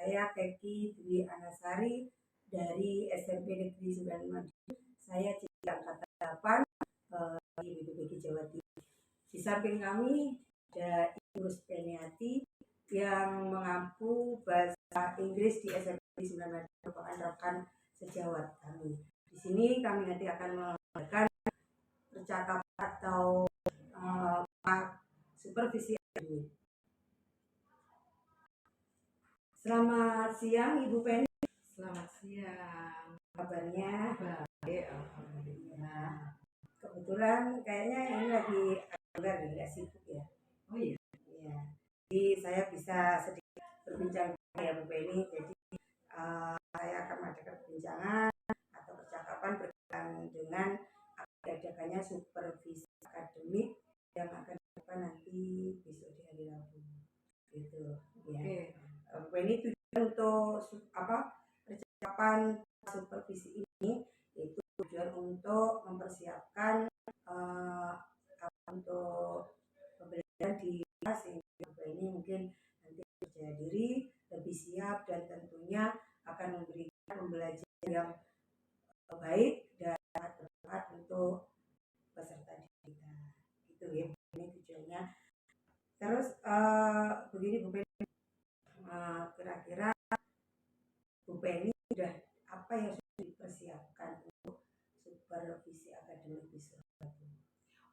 Saya Keki Dwi Anasari dari SMP Negeri 9 Madiun. Saya jadi angkatan 8 di BPBG Jawa Timur. Di samping kami ada Ibu Ruspeniati yang mengampu bahasa Inggris di SMP Negeri 9 Madiun, merupakan rekan sejawat kami. Di sini kami nanti akan mengadakan percakapan atau supervisi ini. Selamat siang Ibu Penny. Selamat siang. Kabarnya? Baik, alhamdulillah. Kebetulan kayaknya ini lagi agak sibuk ya. Oh iya. Iya. Jadi saya bisa sedikit berbincang ya Bu Penny. Jadi saya akan mengadakan perbincangan atau percakapan berkaitan dengan diadakannya supervisi akademik yang akan dilakukan nanti besok di hari Rabu. Gitu ya. Bu Penny tujuan untuk percakapan supervisi ini itu tujuan untuk mempersiapkan untuk pembelajaran di kelas sehingga ini mungkin nanti percaya diri, lebih siap, dan tentunya akan memberikan pembelajaran yang baik dan bermanfaat untuk peserta didik kita. Gitu ya, ini tujuannya. Terus begini Bu Penny, kira-kira Bu Penny sudah apa yang sudah dipersiapkan untuk supervisi akademik besok?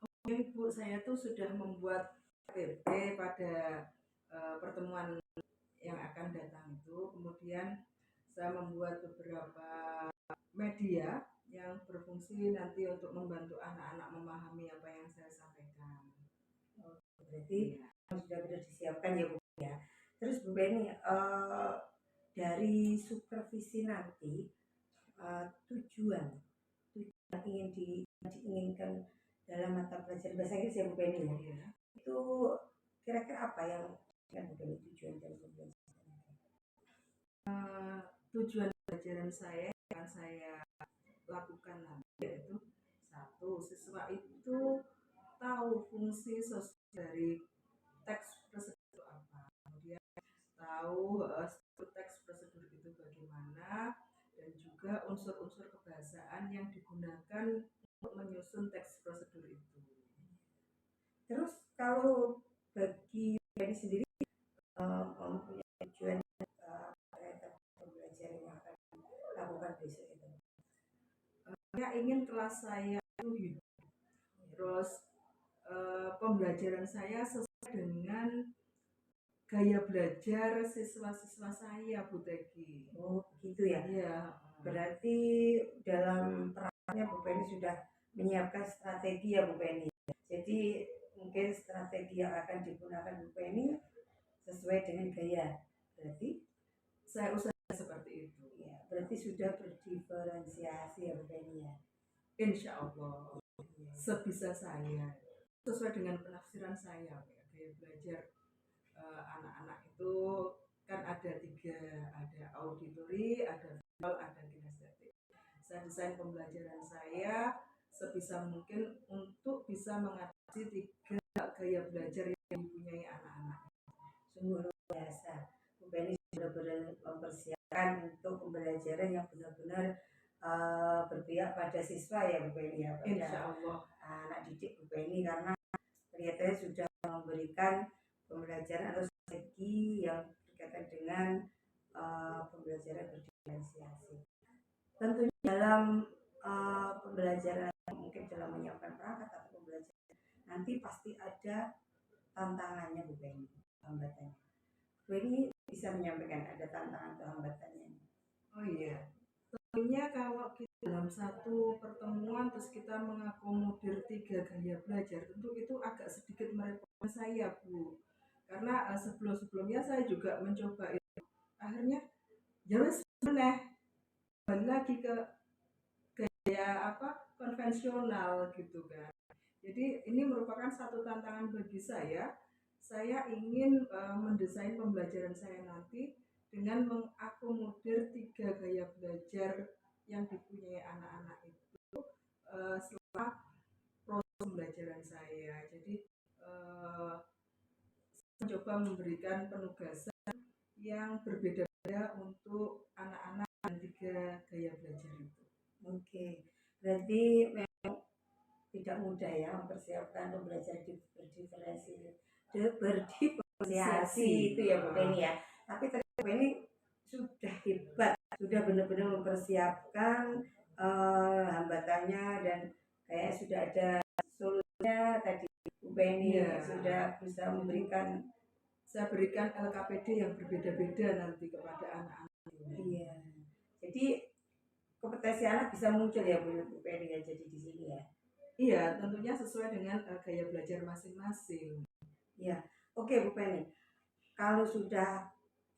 Oke Bu, saya tuh sudah membuat KTP pada pertemuan yang akan datang itu. Kemudian saya membuat beberapa media yang berfungsi nanti untuk membantu anak-anak memahami apa yang saya sampaikan. Berarti sudah benar disiapkan ya Bu ya. Terus Bu Penny, dari supervisi nanti tujuan ingin diinginkan dalam mata pelajaran bahasa Inggris ya Bu Penny ya. Itu kira-kira apa yang Bu Penny tujuan dari pembelajaran? Tujuan pelajaran saya yang saya lakukan nanti yaitu satu, siswa itu tahu fungsi sosial dari teks prosedur apa, kemudian tahu teks prosedur itu bagaimana, dan juga unsur-unsur kebahasaan yang digunakan untuk menyusun teks prosedur itu. Terus kalau bagi Penny sendiri mempunyai tujuan pembelajaran yang akan lakukan besok itu? Saya ingin kelas saya itu hidup, terus pembelajaran saya sesuai dengan gaya belajar siswa-siswa saya, Bu Teki. Oh begitu ya? Iya. Berarti dalam perannya Bu Penny sudah menyiapkan strategi ya Bu Penny. Jadi mungkin strategi yang akan digunakan Bu Penny sesuai dengan gaya. Berarti saya usaha seperti itu. Ya, berarti sudah berdiferensiasi ya Bu Penny ya. Insya Allah sebisa saya sesuai dengan penafsiran saya gaya belajar anak-anak itu kan ada tiga, ada auditori, ada visual, ada kinestetik. Saya desain pembelajaran saya sebisa mungkin untuk bisa mengatasi tiga gaya belajar yang dipunyai anak-anak. Sungguh luar biasa. Bu Penny sudah mempersiapkan untuk pembelajaran yang benar-benar berpihak pada siswa ya Bu Penny ya, Insya Allah anak didik Bu Penny, karena kelihatannya sudah memberikan pembelajaran atau strategi yang berkaitan dengan pembelajaran berdiferensiasi. Tentunya dalam pembelajaran mungkin dalam menyiapkan perangkat atau pembelajaran nanti pasti ada tantangannya Bu Penny, hambatannya. Bu Penny bisa menyampaikan ada tantangan atau hambatannya? Oh iya, tentunya kalau kita dalam satu pertemuan terus kita mengakomodir tiga gaya belajar, tentu itu agak sedikit merepotkan saya Bu, karena sebelumnya saya juga mencoba itu, akhirnya jelas kembali lagi ke gaya konvensional gitu kan. Jadi ini merupakan satu tantangan bagi saya. Saya ingin mendesain pembelajaran saya nanti dengan mengakomodir tiga gaya belajar yang dipunyai anak-anak itu setelah proses pembelajaran saya. Jadi saya mencoba memberikan penugasan yang berbeda-beda mempersiapkan pembelajaran berdiferensiasi itu ya Bu Penny ya. Tapi ternyata Bu Penny sudah hebat, sudah benar-benar mempersiapkan hambatannya dan kayak sudah ada solusinya tadi Bu Penny sudah bisa memberikan. Saya berikan LKPD yang berbeda-beda nanti kepada anak-anak. Iya. Jadi kompetensi anak bisa muncul ya Bu Penny ya, jadi di sini ya. Iya, tentunya sesuai dengan gaya belajar masing-masing. Iya. Oke Bu Penny. Kalau sudah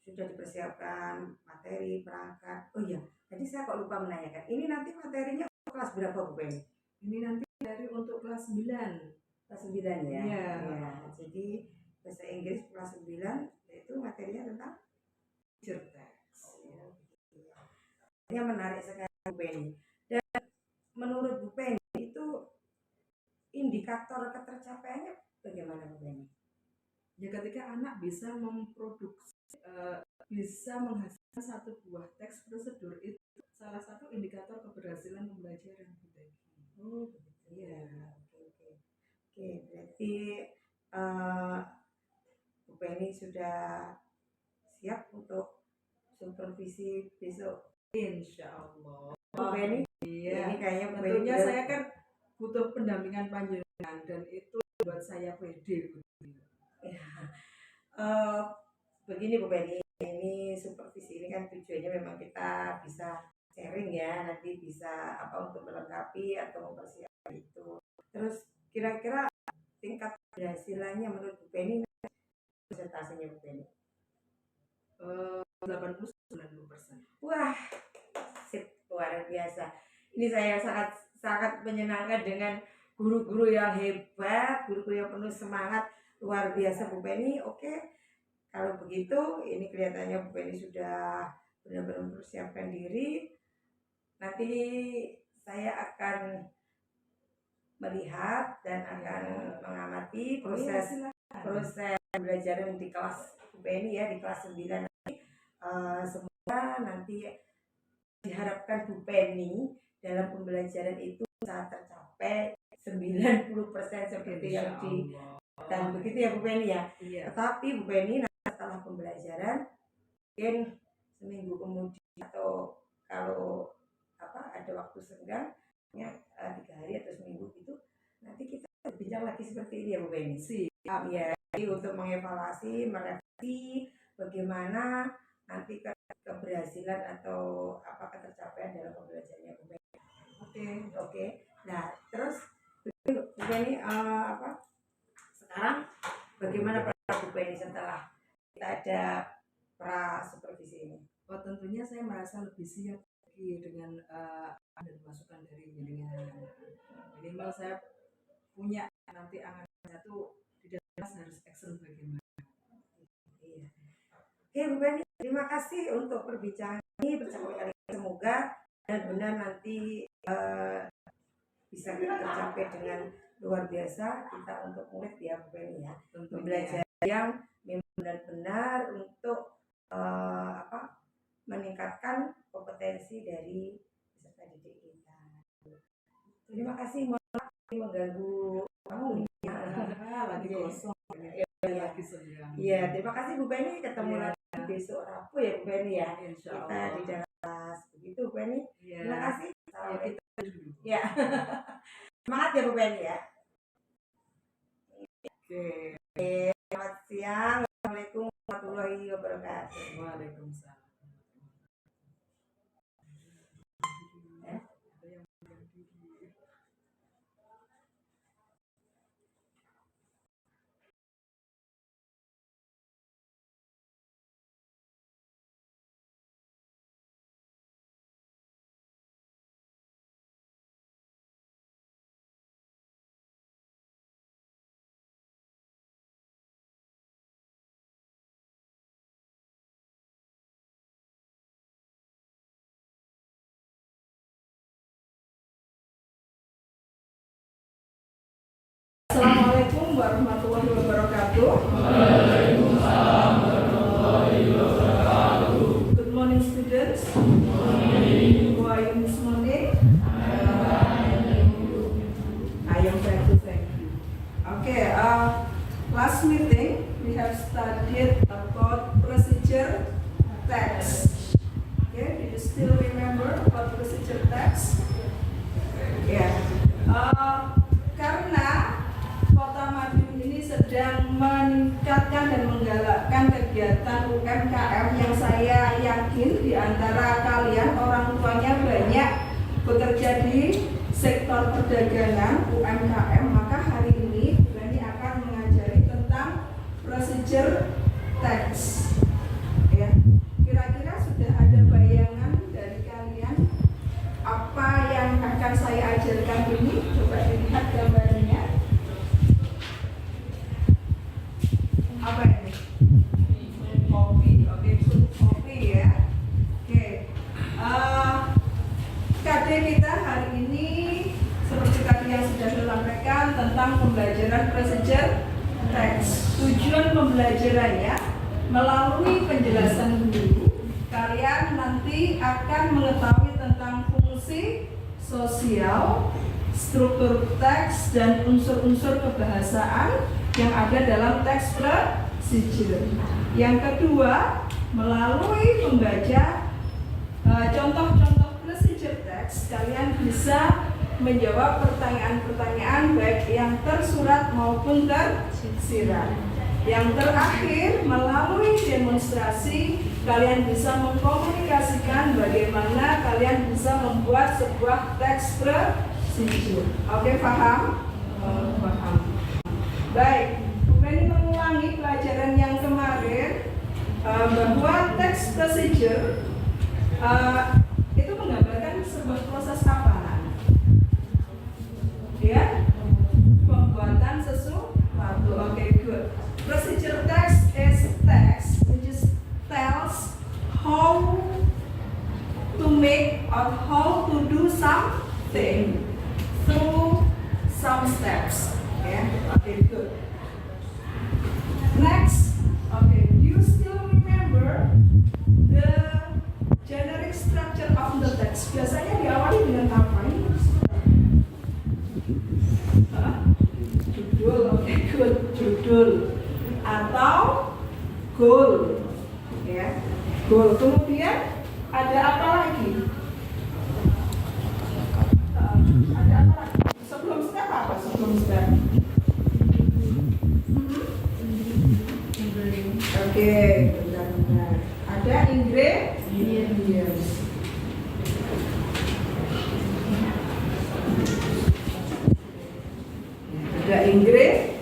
dipersiapkan materi, perangkat. Oh iya, tadi saya kok lupa menanyakan. Ini nanti materinya kelas berapa Bu Penny? Ini nanti dari untuk kelas 9. Kelas 9 ya. Iya. Ya, jadi bahasa Inggris kelas 9 yaitu materinya tentang Text. Ini menarik sekali Bu Penny. Dan menurut Bu Penny itu indikator ketercapaiannya bagaimana Bu Penny? Ya ketika anak bisa memproduksi, bisa menghasilkan satu buah teks prosedur, itu salah satu indikator keberhasilan pembelajaran. Oh begitu ya. Oke, berarti Bu Penny sudah siap untuk supervisi besok. Insya Allah. Bu Penny, Iya. ini kayaknya tentunya saya kan butuh pendampingan panjenengan dan itu buat saya pede. Ya. Begini Bu Penny, ini supervisi ini kan tujuannya memang kita bisa sharing ya, nanti bisa untuk melengkapi atau mempersiapkan itu. Terus kira-kira tingkat keberhasilannya menurut Bu Penny, presentasinya Bu Penny? 80-90%. Wah, sip, luar biasa. Ini saya sangat menyenangkan dengan guru-guru yang hebat, guru-guru yang penuh semangat, luar biasa Bu Penny. Oke, kalau begitu ini kelihatannya Bu Penny sudah benar-benar mempersiapkan diri. Nanti saya akan melihat dan akan mengamati proses pembelajaran di kelas Bu Penny ya, di kelas 9 nanti. Semoga nanti diharapkan Bu Penny dalam pembelajaran itu bisa tercapai 90% seperti yang dan begitu ya Bu Penny ya. Iya. Tetapi Bu Penny setelah pembelajaran mungkin seminggu kemudian atau kalau ada waktu senggang ya 3 hari atau seminggu gitu, nanti kita berbincang lagi seperti ini ya Bu Penny. Siap. Ya, untuk mengevaluasi, merevisi bagaimana nanti keberhasilan atau ketercapaian dalam pembelajarannya Bu Penny. Oke. Nah, terus Bu Penny sekarang bagaimana peran Bu Penny setelah kita ada pra supervisi ini? Oh, tentunya saya merasa lebih siap lagi dengan ada masukan dari jenengan. Minimal saya punya nanti angan-angan itu tidak harus action bagaimana. Iya. Oke Bu Penny, terima kasih untuk perbincangan ini bersama kali ini. Semoga benar-benar nanti bisa tercapai dengan luar biasa kita untuk murid ya Bu Penny ya. Belajar yang benar-benar untuk meningkatkan kompetensi dari peserta didik kita. Terima kasih, mohon maaf mengganggu kamu lagi kosong. Iya, terima kasih Bu Penny, ketemu lagi besok Rabu ya Bu Penny ya. Kita di dalam kelas begitu Bu Penny. Terima kasih. Ya. Semangat ya Bu Penny ya. Oke. Selamat siang. Assalamualaikum warahmatullahi wabarakatuh. Waalaikumsalam. Assalamualaikum warahmatullahi wabarakatuh. Waalaikumsalam warahmatullahi wabarakatuh. Good morning students. Good morning. How are you this morning? I am trying to thank you. kegiatan UMKM yang saya yakin di antara kalian orang tuanya banyak bekerja di sektor perdagangan UMKM, maka hari ini Bu Beni akan mengajari tentang procedure tax. Ya, kira-kira sudah ada bayangan dari kalian apa yang akan saya ajarkan ini? Coba dilihat gambarnya. Apa ini? Kopi. Oke, kopi ya. Oke. KD kita hari ini seperti tadi yang sudah saya sampaikan tentang pembelajaran procedure tax. Tujuan pembelajarannya melalui penjelasan guru, kalian nanti akan mengetahui tentang fungsi sosial, struktur teks, dan unsur-unsur kebahasaan yang ada dalam teks procedure. Yang kedua, melalui membaca contoh-contoh procedure teks, kalian bisa menjawab pertanyaan-pertanyaan baik yang tersurat maupun tersirat. Yang terakhir, melalui demonstrasi, kalian bisa mengkomunikasikan bagaimana kalian bisa membuat sebuah teks procedure. Oke, paham? Paham. Baik, Bu Beni mengulangi pelajaran yang kemarin bahwa teks procedure itu menggambarkan sebuah proses apa? Ya, pembuatan sesuatu. Oke, good. Procedure text is text which tells how to make or how to do something through some steps. Yeah, okay, good. Next, okay, do you still remember the generic structure of the text? Biasanya diawali dengan apa ini? Judul, oke, good. Judul atau goal, ya, goal. Kemudian ada apa lagi? Ada apa lagi? Sebelum step apa? Sebelum step. Oke, benar-benar. Ada ingredients. Ada ingredients.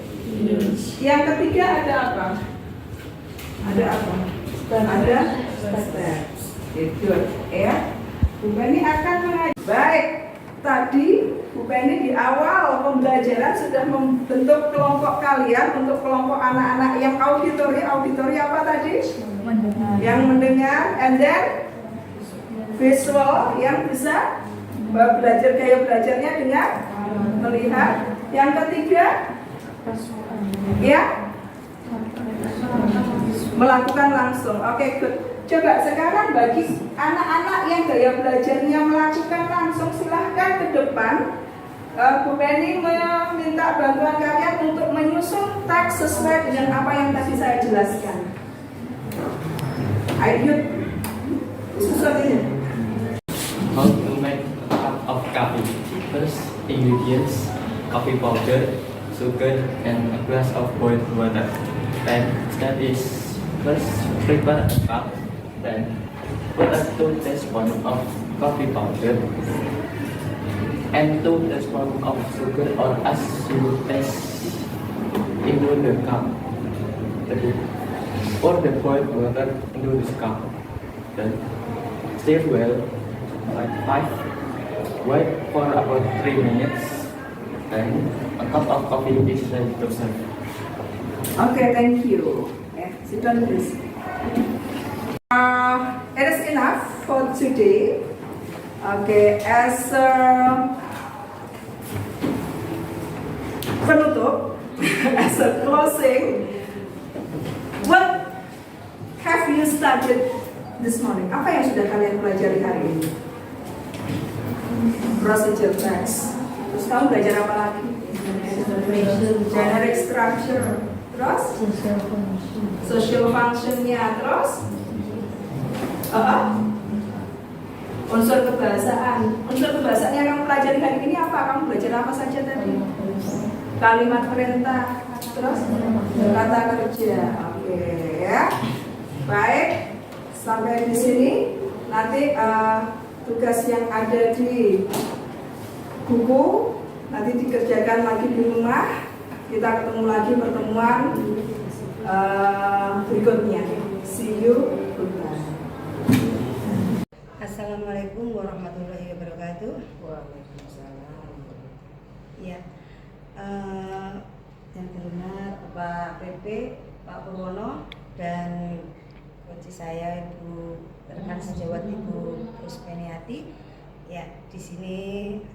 Yang ketiga ada apa? Ada apa? Ada steps. Itu ya. Bu Beni akan mengajar. Baik, tadi Bu Beni di awal pembelajaran sudah membentuk kelompok kalian untuk kelompok anak-anak yang auditori. Auditori apa tadi? Mendengar. Yang mendengar, and then visual yang bisa belajar gaya belajarnya dengan melihat. Yang ketiga, ya, melakukan langsung. Oke, good. Coba sekarang bagi anak-anak yang gaya belajarnya melakukan langsung, silahkan ke depan. Bu Beni meminta bantuan kalian untuk menyusun teks sesuai dengan apa yang tadi saya jelaskan. Ayo, susun ini. How to make a cup of coffee? First, ingredients: coffee powder, sugar, and a glass of boiled water. Then step is first prepare a cup. Then put a 2 teaspoons of coffee powder and 2 teaspoons of sugar, or as you taste into the cup. Pour the boiled water into this cup. Then stir well like 5. Wait for about 3 minutes. Then a cup of coffee is ready to serve. Okay, thank you. Sit down please. It is enough for today. Okay, as penutup, as a closing, what have you studied this morning? Apa yang sudah kalian pelajari hari ini? Procedure text. Terus kamu belajar apa lagi? Generic structure. Terus? Social functionnya. Terus? Unsur kebahasaan. Unsur kebahasaan yang kamu pelajari hari ini apa? Kamu belajar apa saja tadi? Kalimat perintah. Terus? Kata kerja. Oke, ya. Baik, sampai di sini. Nanti tugas yang ada di buku nanti dikerjakan lagi di rumah. Kita ketemu lagi pertemuan berikutnya. See you. Goodbye. Assalamualaikum warahmatullahi wabarakatuh. Waalaikumsalam. Ya, yang terhormat Pak PP, Pak Purwono, dan coach saya Ibu rekan sejawat Ibu Ruspeniati. Ya, di sini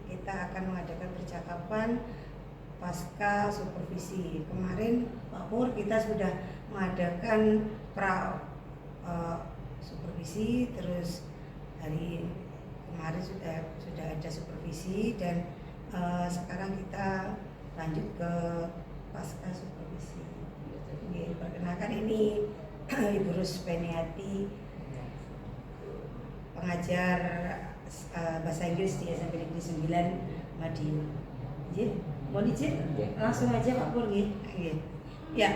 kita akan mengadakan percakapan pasca supervisi. Kemarin Pak Pur kita sudah mengadakan supervisi, terus hari kemarin sudah ada supervisi, dan sekarang kita lanjut ke pasca supervisi. Perkenalkan, ini Ibu Ruspeniati, pengajar bahasa Inggris di SMP Negeri 9 Madiun. Mau izin? Langsung aja Pak Pur. Ya,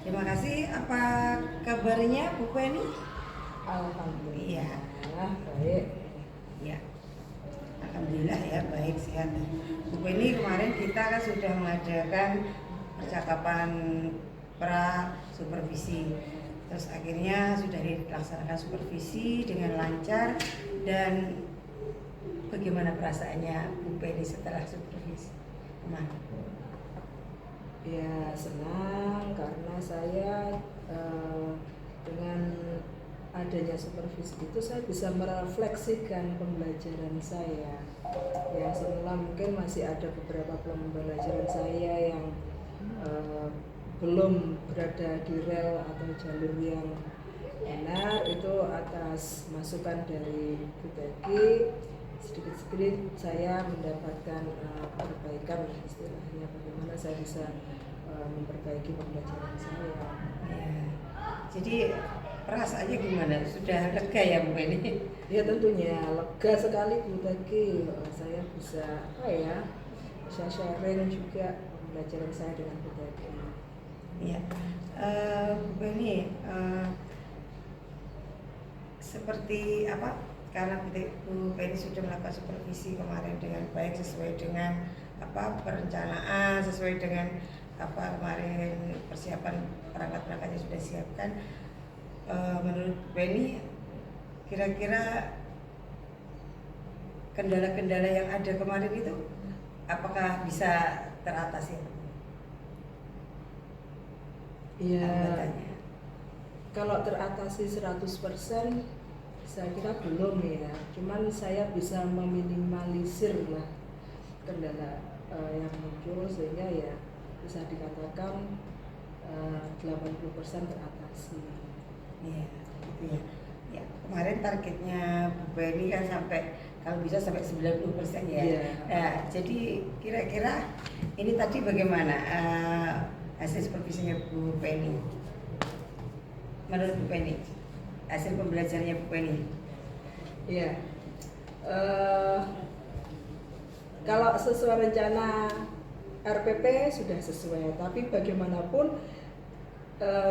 terima kasih. Apa kabarnya Bu Penny? Alhamdulillah. Iya. Baik. Ya, alhamdulillah ya, baik, sehat. Bu Penny, kemarin kita kan sudah mengadakan percakapan pra supervisi. Terus akhirnya sudah dilaksanakan supervisi dengan lancar. Dan bagaimana perasaannya Bu Penny setelah supervisi kemarin? Ya, senang karena saya dengan adanya supervisi itu saya bisa merefleksikan pembelajaran saya. Ya, semula mungkin masih ada beberapa pembelajaran saya yang belum berada di rel atau jalur yang benar. Itu atas masukan dari Bu Teki, sedikit-sedikit saya mendapatkan perbaikan, istilahnya bagaimana saya bisa memperbaiki pembelajaran saya. Ya. Jadi perasaannya gimana? Sudah lega ya Bu Penny? Ya, tentunya lega sekali Bu Teki. Saya bisa bisa sharing juga pembelajaran saya dengan Bu Teki. Ya, Bu Penny, seperti apa? Karena Bu Penny sudah melakukan supervisi kemarin dengan baik, sesuai dengan perencanaan, sesuai dengan kemarin persiapan perangkat-perangkat yang sudah disiapkan. Menurut Bu Penny, kira-kira kendala-kendala yang ada kemarin itu apakah bisa teratasi? Ya, kalau teratasi 100% saya kira belum ya. Cuman saya bisa meminimalisir lah kendala yang muncul, sehingga ya bisa dikatakan 80% teratasi. Iya, gitu ya. Ya, kemarin targetnya Bu Penny kan kalau bisa sampai 90% ya. Iya. Nah, jadi kira-kira ini tadi bagaimana hasil supervisinya Bu Penny? Menurut Bu Penny, hasil pembelajarannya Bu Penny? Iya. Kalau sesuai rencana RPP sudah sesuai, tapi bagaimanapun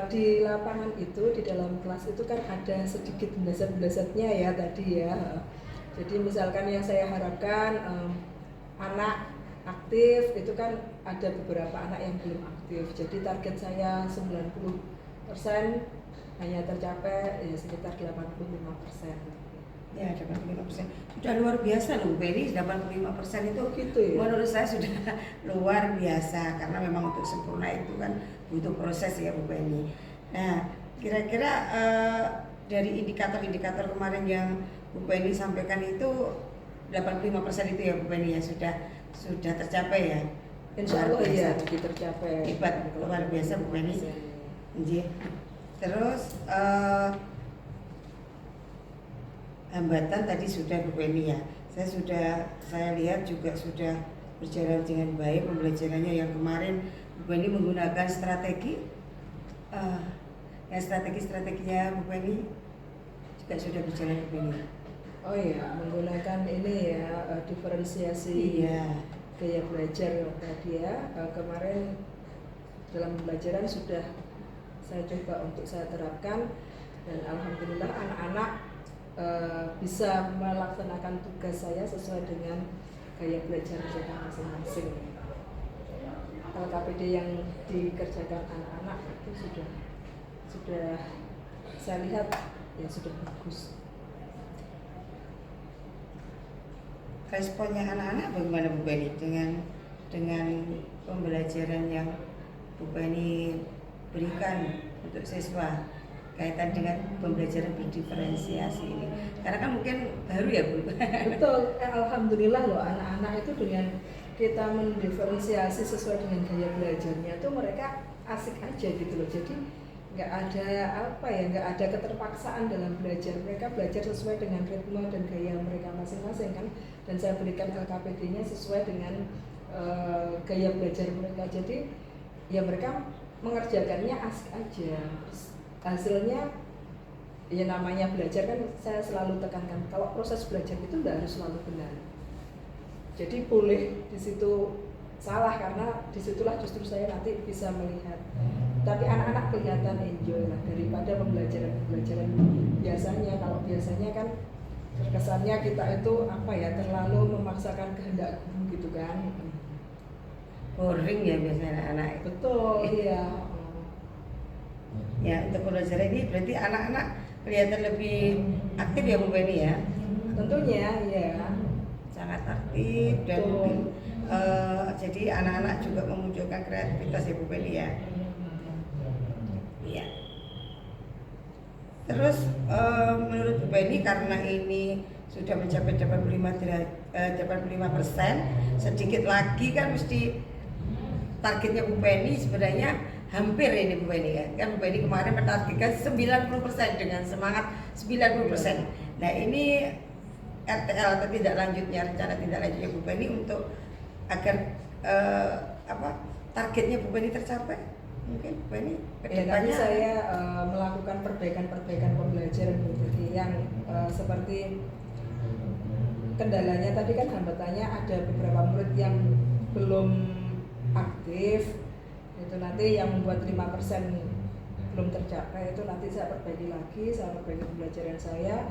di lapangan itu, di dalam kelas itu kan ada sedikit belasan-belasannya ya tadi ya. Jadi misalkan yang saya harapkan anak aktif itu kan ada beberapa anak yang belum aktif. Jadi target saya 90% hanya tercapai ya sekitar 85%. Ya, 85%. Sudah luar biasa loh Bu Penny, 85% itu gitu ya. Menurut saya sudah luar biasa, karena memang untuk sempurna itu kan butuh proses ya Bu Penny. Nah, kira-kira dari indikator-indikator kemarin yang Bu Penny sampaikan itu 85% itu ya Bu Penny ya sudah tercapai ya. Insya Allah ya tercapai. Hebat, luar biasa Bu Penny. Terus hambatan tadi sudah Bu Penny ya. Saya lihat juga sudah berjalan dengan baik pembelajarannya. Yang kemarin Bu Penny menggunakan strategi strateginya Bu Penny juga sudah berjalan Bu Penny. Oh iya, menggunakan ini ya diferensiasi gaya belajar tadi ya. Kemarin dalam pembelajaran sudah saya coba untuk saya terapkan. Dan alhamdulillah anak-anak bisa melaksanakan tugas saya sesuai dengan gaya belajar mereka masing-masing. LKPD yang dikerjakan anak-anak itu sudah saya lihat ya sudah bagus. Responnya anak-anak bagaimana Bu Beni dengan pembelajaran yang Bu Beni berikan untuk siswa kaitan dengan pembelajaran berdiferensiasi ini? Karena kan mungkin baru ya Bu. Betul, alhamdulillah loh anak-anak itu dengan kita mendiferensiasi sesuai dengan gaya belajarnya itu mereka asik aja gitu loh. Jadi nggak ada keterpaksaan dalam belajar. Mereka belajar sesuai dengan ritme dan gaya mereka masing-masing kan. Dan saya berikan LKPD-nya sesuai dengan gaya belajar mereka. Jadi ya mereka mengerjakannya asik aja. Hasilnya ya namanya belajar kan saya selalu tekankan kalau proses belajar itu tidak harus selalu benar. Jadi boleh di situ salah karena disitulah justru saya nanti bisa melihat. Tapi anak-anak kelihatan enjoy lah daripada pembelajaran biasanya. Kalau biasanya kan kesannya kita itu terlalu memaksakan kehendak guru gitu kan. Boring ya biasanya anak-anak. Betul, iya. Ya, untuk pembelajaran ini berarti anak-anak kelihatan lebih aktif ya Bu Beni ya? Tentunya, ya. Sangat aktif dan mungkin jadi anak-anak juga memunculkan kreativitas ya Bu Beni ya? Iya. Terus menurut Bu Beni karena ini sudah mencapai 85%, sedikit lagi kan mesti targetnya Bu Beni sebenarnya hampir ini Bu Beni kan Bu Beni kemarin mentargetkan 90% dengan semangat 90%. Nah ini RTL atau tidak lanjutnya, rencana tidak lanjutnya Bu Beni untuk agar targetnya Bu Beni tercapai, mungkin Bu Beni kedepannya saya melakukan perbaikan pembelajaran Bu Beni yang seperti kendalanya tadi kan hambatannya ada beberapa murid yang belum aktif, itu nanti yang membuat 5% belum tercapai itu nanti saya perbaiki lagi, saya perbaiki pembelajaran saya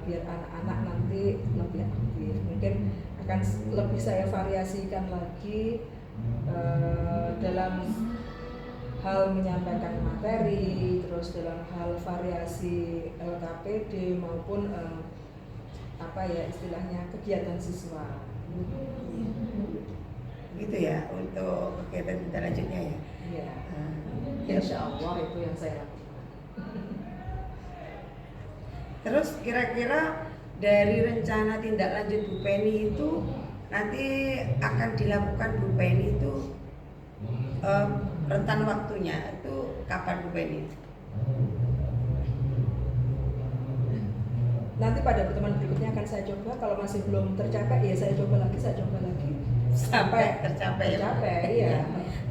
biar anak-anak nanti lebih aktif. Mungkin akan lebih saya variasikan lagi dalam hal menyampaikan materi, terus dalam hal variasi LKPD maupun istilahnya kegiatan siswa. Gitu ya untuk kegiatan tindak lanjutnya ya. Iya. Insya Allah itu yang saya lakukan. Terus kira-kira dari rencana tindak lanjut Bu Beni itu nanti akan dilakukan Bu Beni itu rentan waktunya itu kapan Bu Beni? Nanti pada pertemuan berikutnya akan saya coba, kalau masih belum tercapai ya saya coba lagi sampai tercapai. Iya.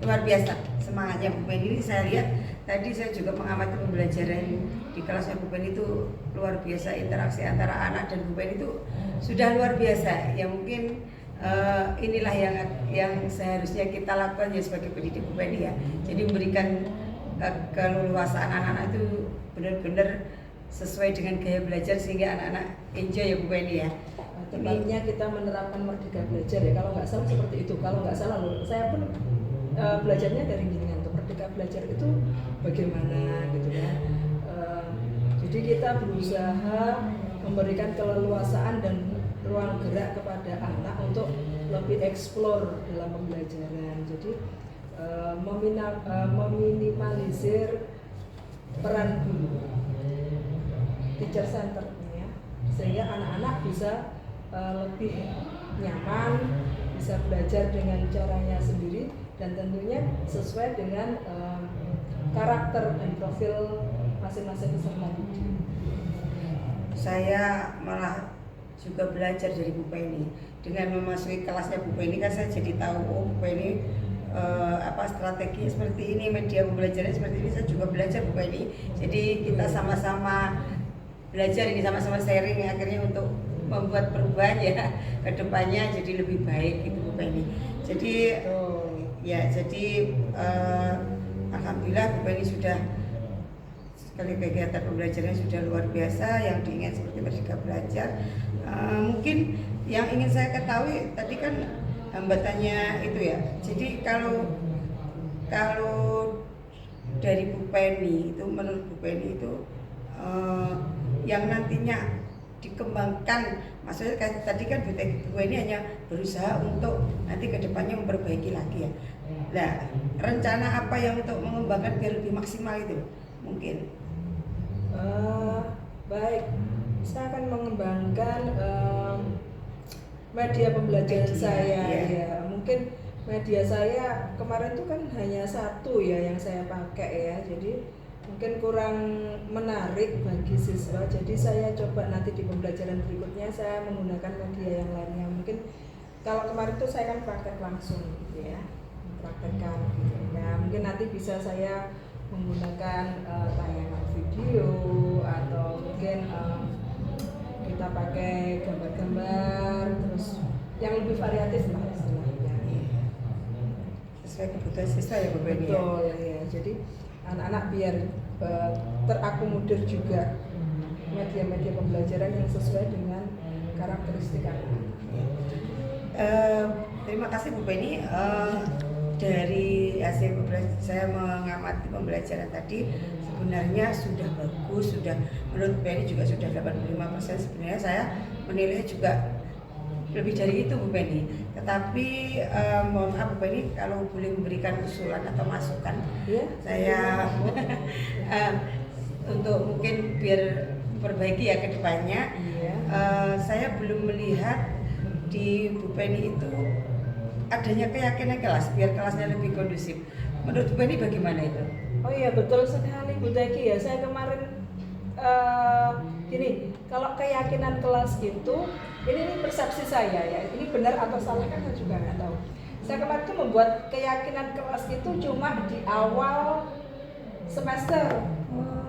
Luar biasa semangatnya Bu Beni ini. Saya lihat tadi saya juga mengamati pembelajaran di kelasnya Bu Beni itu luar biasa, interaksi antara anak dan Bu Beni itu sudah luar biasa. Ya mungkin inilah yang seharusnya kita lakukan ya sebagai pendidik Bu Beni ya. Jadi memberikan keleluasaan anak-anak itu benar-benar sesuai dengan gaya belajar sehingga anak-anak enjoy ya Bu Beni ya. Tepatnya kita menerapkan merdeka belajar ya, kalau nggak salah seperti itu. Kalau nggak salah loh, saya pun belajarnya dari gini untuk merdeka belajar itu bagaimana gitu ya. Jadi kita berusaha memberikan keleluasaan dan ruang gerak kepada anak untuk lebih eksplor dalam pembelajaran. Jadi meminimalisir peran guru, teacher centerednya, sehingga anak-anak bisa lebih nyaman, bisa belajar dengan caranya sendiri dan tentunya sesuai dengan karakter dan profil masing-masing peserta didik. Saya malah juga belajar dari Bu Beni. Dengan memasuki kelasnya Bu Beni kan saya jadi tahu Bu Beni strategi seperti ini, media pembelajaran seperti ini. Saya juga belajar Bu Beni. Jadi kita sama-sama belajar ini, sama-sama sharing akhirnya untuk membuat perubahan ya ke depannya jadi lebih baik gitu Bu Beni. Jadi alhamdulillah Bu Beni sudah sekali kegiatan pembelajaran sudah luar biasa, yang diingat seperti Merdeka Belajar. Mungkin yang ingin saya ketahui tadi kan hambatannya itu ya. Jadi kalau dari Bu Penny itu, menurut Bu Penny itu yang nantinya dikembangkan, maksudnya tadi kan Bu Penny hanya berusaha untuk nanti kedepannya memperbaiki lagi ya. Nah, rencana apa yang untuk mengembangkan biar lebih maksimal itu mungkin? Baik, saya akan mengembangkan media pembelajaran saya. Ya, mungkin media saya kemarin itu kan hanya satu ya yang saya pakai ya, jadi mungkin kurang menarik bagi siswa. Jadi saya coba nanti di pembelajaran berikutnya saya menggunakan media yang lainnya. Mungkin kalau kemarin itu saya kan praktek langsung gitu ya, praktekkan gitu. Nah, mungkin nanti bisa saya menggunakan tayangan video atau mungkin kita pakai gambar-gambar, terus yang lebih variatif lah istilahnya. Sesuai kebutuhan siswa ya Bu Penny. Betul ya. Jadi anak-anak biar terakomodir juga media-media pembelajaran yang sesuai dengan karakteristik anak. Terima kasih Bu Penny. Dari hasil saya mengamati pembelajaran tadi sebenarnya sudah bagus, sudah menurut Bu Penny juga sudah 85%. Sebenarnya saya menilai juga lebih dari itu Bu Penny. Tetapi mohon maaf Bu Penny kalau boleh memberikan usulan atau masukan, Ya, saya untuk mungkin biar perbaiki ya ke depannya. iya. Saya belum melihat di Bu Penny itu adanya keyakinan kelas biar kelasnya lebih kondusif. Menurut Bu Penny bagaimana itu? Oh iya, betul sekali Bu Teki ya. Saya kemarin gini, kalau keyakinan kelas itu, ini persepsi saya ya, ini benar atau salah kan saya juga nggak tahu. Saya kemarin itu membuat keyakinan kelas itu cuma di awal semester.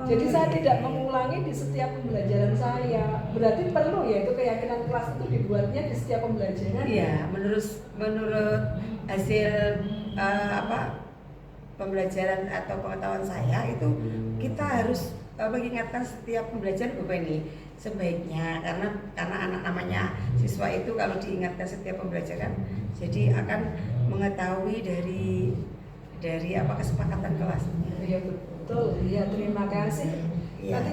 Jadi saya tidak mengulangi di setiap pembelajaran saya. Berarti perlu ya itu keyakinan kelas itu dibuatnya di setiap pembelajaran. Iya, menurut hasil pembelajaran atau pengetahuan saya itu kita harus mengingatkan setiap pembelajaran Bu Penny sebaiknya, karena anak namanya siswa itu kalau diingatkan setiap pembelajaran jadi akan mengetahui dari kesepakatan kelasnya. Iya betul. Iya, terima kasih. Iya. Nanti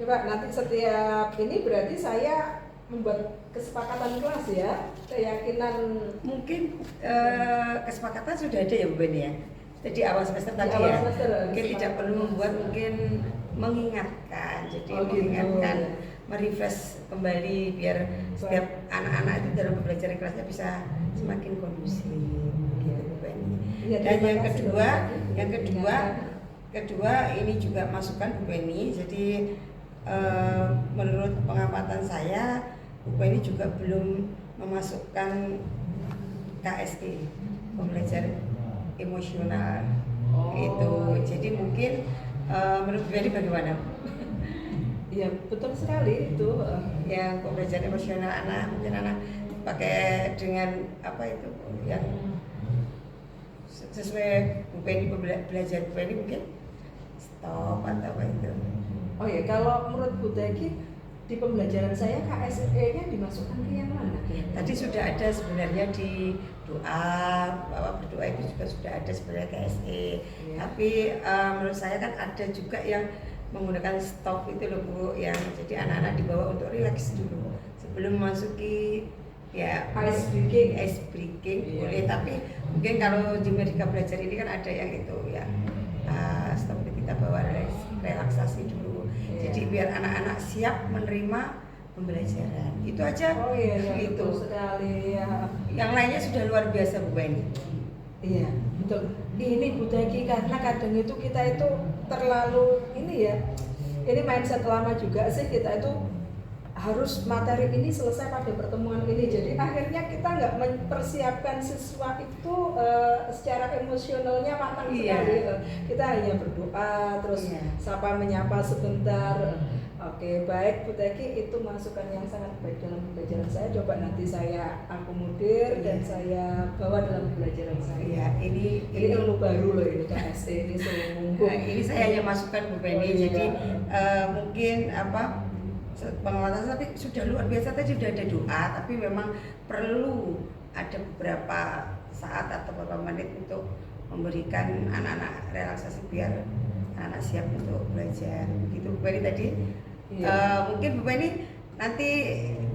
coba nanti setiap ini berarti saya membuat kesepakatan kelas ya, keyakinan. Mungkin kesepakatan sudah ada ya Bu Penny ya. Jadi awal semester tadi awal ya. semester, Mungkin tidak perlu membuat, mungkin mengingatkan. Jadi mengingatkan, merefresh kembali biar setiap anak-anak itu dalam pembelajaran kelasnya bisa semakin kondusif. Gitu Bu Penny. Ya, Dan yang kasih, kedua ini juga masukan Bu Penny. Jadi menurut pengamatan saya Bu Penny juga belum memasukkan KSE, pembelajaran emosional itu. Jadi mungkin menurut Bu Penny bagaimana? Iya betul sekali itu. Yang pembelajaran emosional anak, mungkin anak pakai dengan apa itu yang sesuai Bu Penny, belajar Bu Penny mungkin stop atau apa itu. Oh ya, kalau menurut Bu Teki di pembelajaran saya KSE-nya dimasukkan ke yang mana? Tadi sudah ada sebenarnya di doa, bahwa berdoa itu juga sudah ada sebenarnya KSE. Ya. Tapi menurut saya kan ada juga yang menggunakan stop itu loh Bu, yang jadi anak-anak dibawa untuk rileks dulu sebelum memasuki ya ice breaking Iya. boleh. Tapi mungkin kalau di Merdeka Belajar ini kan ada yang itu ya stop itu kita bawa relaksasi dulu. Iya. Jadi biar anak-anak siap menerima pembelajaran. Itu aja. Oh iya, Gitu. betul sekali ya. Yang lainnya sudah luar biasa Bu Penny. Iya, betul. Ini Bu Teki, karena kadang itu kita itu terlalu ini ya. Ini mindset lama juga sih, kita itu harus materi ini selesai pada pertemuan ini. Jadi akhirnya kita nggak mempersiapkan siswa itu secara emosionalnya matang Iya. sekali. Kita hanya berdoa, terus Iya. sapa menyapa sebentar, Oke, baik Bu Teki, itu masukan yang sangat baik dalam pembelajaran saya. Coba nanti saya akomodir dan saya bawa dalam pembelajaran saya. Ya, ini ilmu baru loh ini KSE ini sungguh. ini saya hanya masukkan Bu Penny. iya. Jadi mungkin pengawasan tapi sudah luar biasa, tadi sudah ada doa, tapi memang perlu ada beberapa saat atau beberapa menit untuk memberikan anak-anak relaksasi biar anak-anak siap untuk belajar. Begitu Bu Penny tadi. Mungkin Bu Penny nanti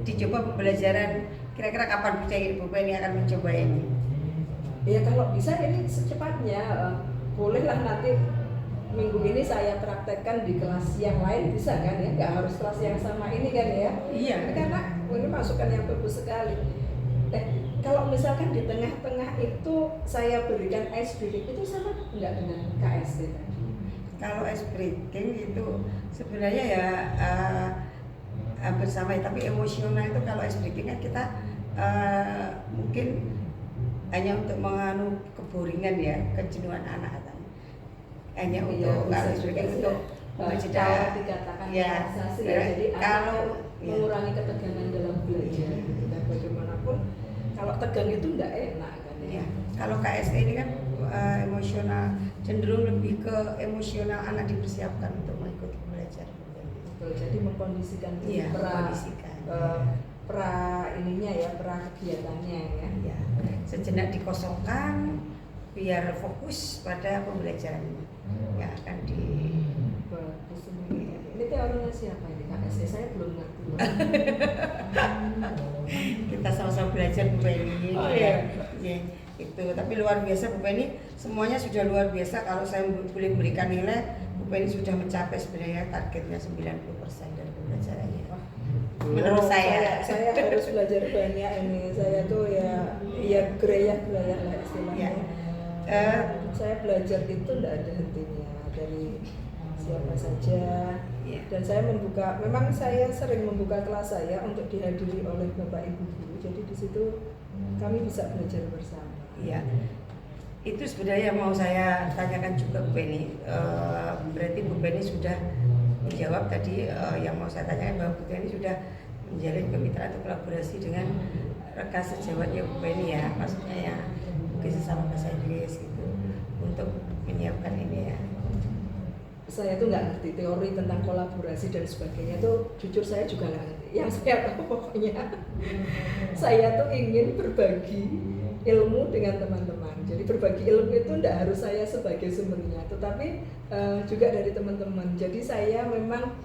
dicoba pembelajaran, kira-kira kapan Bu Penny akan mencoba ini? Ya kalau bisa ini secepatnya, bolehlah nanti minggu ini saya praktekkan di kelas yang lain, bisa kan ya? Nggak harus kelas yang sama ini kan ya? Iya. Karena ini masukan yang bagus sekali. Kalau misalkan di tengah-tengah itu saya berikan ice breaking, itu sama nggak dengan KSD tadi? Kalau ice breaking itu sebenarnya ya hampir sama, tapi emosional itu kalau ice breaking kan kita mungkin hanya untuk menganu keboringan ya, kejenuhan anak hanya untuk kalau ice breaking untuk jeda dikatakan ya, relaksasi ya, jadi kalau mengurangi ketegangan dalam belajar. Dan bagaimanapun kalau tegang itu enggak enak kan ya. Kalau KSE ini kan emosional, cenderung lebih ke emosional, anak dipersiapkan untuk mengikuti belajar. Betul, jadi mengkondisikan ininya ya, kegiatannya ya. Ya. Sejenak dikosongkan biar fokus pada pembelajaran yang akan di. Bagus ini. Ini teorinya siapa ini? KSE saya belum ngerti. Kita sama-sama belajar Bu Penny. Oh iya. Ya, itu. Tapi luar biasa Bu Penny, semuanya sudah luar biasa. Kalau saya boleh berikan nilai, Bu Penny sudah mencapai sebenarnya targetnya 90% dari pembelajarannya. Menurut saya harus belajar banyak ini. Saya tuh ya gereyah lah istilahnya. Saya belajar itu tidak ada hentinya, dari siapa saja. Dan saya memang saya sering membuka kelas saya untuk dihadiri oleh Bapak Ibu guru. Jadi di situ kami bisa belajar bersama. Iya. Itu sebenarnya yang mau saya tanyakan juga Bu Penny. Berarti Bu Penny sudah menjawab tadi yang mau saya tanyakan, bahwa Bu Penny sudah menjalin kemitraan atau kolaborasi dengan rekan sejawatnya Bu Penny ya, maksudnya ya mungkin sesama bahasa Inggris gitu untuk menyiapkan ini ya. Saya tuh nggak ngerti teori tentang kolaborasi dan sebagainya tuh, jujur saya juga nggak ngerti. Yang saya tahu pokoknya saya tuh ingin berbagi ilmu dengan teman-teman. Jadi berbagi ilmu itu tidak harus saya sebagai sumbernya, tetapi juga dari teman-teman. Jadi saya memang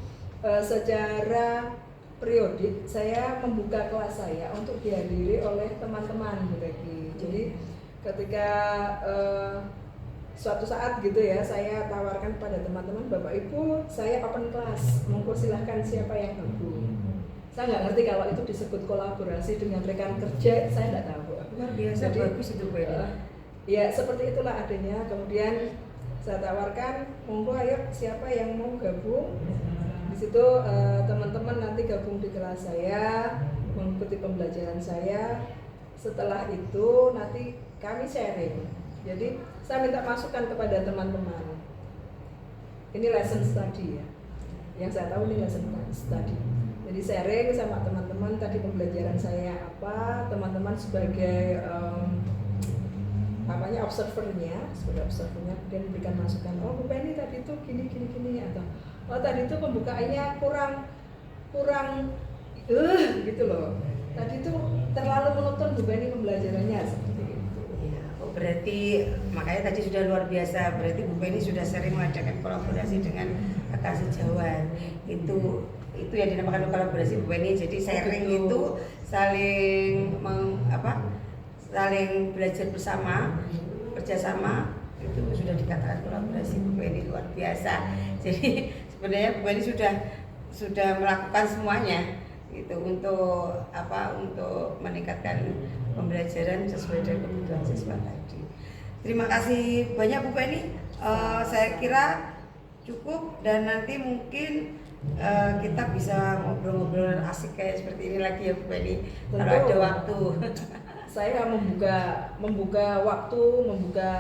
secara periodik saya membuka kelas saya untuk dihadiri oleh teman-teman berbagi. Jadi ketika suatu saat gitu ya, saya tawarkan kepada teman-teman, Bapak Ibu saya open kelas, monggo silahkan siapa yang gabung. Saya nggak ngerti kalau itu disebut kolaborasi dengan rekan kerja, saya nggak tahu. Luar biasa. Jadi, bagus itu Bu. Ya seperti itulah adanya. Kemudian saya tawarkan, monggo ayo siapa yang mau gabung. Di situ teman-teman nanti gabung di kelas saya, mengikuti pembelajaran saya. Setelah itu nanti kami sharing. Jadi saya minta masukan kepada teman-teman. Ini lesson study ya. Yang saya tahu ini lesson study. Jadi sharing sama teman-teman tadi pembelajaran saya apa, teman-teman sebagai observernya, kemudian memberikan masukan. Oh Bu Penny tadi itu gini atau oh tadi itu pembukaannya kurang gitu loh. Tadi itu terlalu monoton Bu Penny pembelajarannya seperti itu. Berarti makanya tadi sudah luar biasa. Berarti Bu Penny sudah sering mengadakan kolaborasi dengan rekan sejawat. Itu yang dinamakan kolaborasi Bu Penny. Jadi sharing itu saling saling belajar bersama, kerjasama, itu sudah dikatakan kolaborasi Bu Penny, luar biasa. Jadi sebenarnya Bu Penny sudah melakukan semuanya gitu untuk meningkatkan pembelajaran sesuai dengan kebutuhan siswa tadi. Terima kasih banyak Bu Penny. Saya kira cukup, dan nanti mungkin kita bisa ngobrol-ngobrol asik kayak seperti ini lagi ya Bu Penny. Kalau ada waktu. Saya membuka waktu, membuka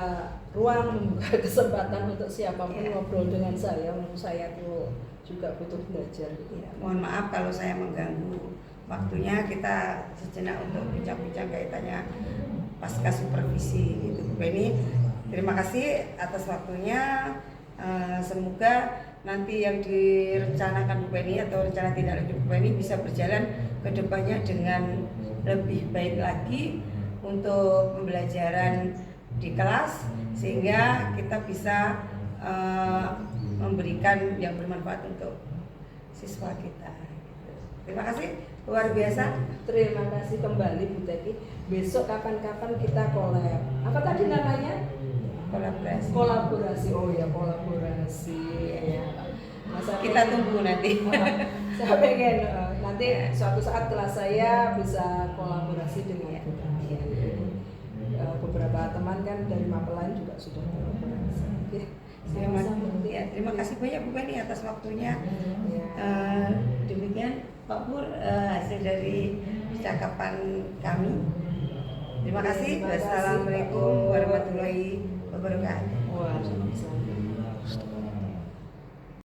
ruang, membuka kesempatan untuk siapapun ngobrol dengan saya. Menurut saya tuh juga butuh belajar. Ya, mohon maaf kalau saya mengganggu waktunya, kita sejenak untuk bincang-bincang kaitannya pasca supervisi gitu. Bu Penny, terima kasih atas waktunya. Semoga nanti yang direncanakan Bu Penny atau rencana tindak lanjut Bu Penny bisa berjalan ke depannya dengan lebih baik lagi untuk pembelajaran di kelas, sehingga kita bisa memberikan yang bermanfaat untuk siswa kita. Terima kasih, luar biasa. Terima kasih kembali Bu Teti. Besok kapan-kapan kita collab. Apa tadi namanya? Kolaborasi. Kolaborasi. Oh ya, kolaborasi. Ya. Kita tunggu nanti. Saya pengen nanti suatu saat kelas saya bisa kolaborasi dengan Bu Teti. Beberapa teman kan dari Mapelan juga sudah kolaborasi. Oke. Terima kasih banyak Bu Penny atas waktunya. Demikian Pak Pur, hasil dari percakapan kami. Terima kasih. Wassalamualaikum warahmatullahi wabarakatuh. Waalaikumsalam.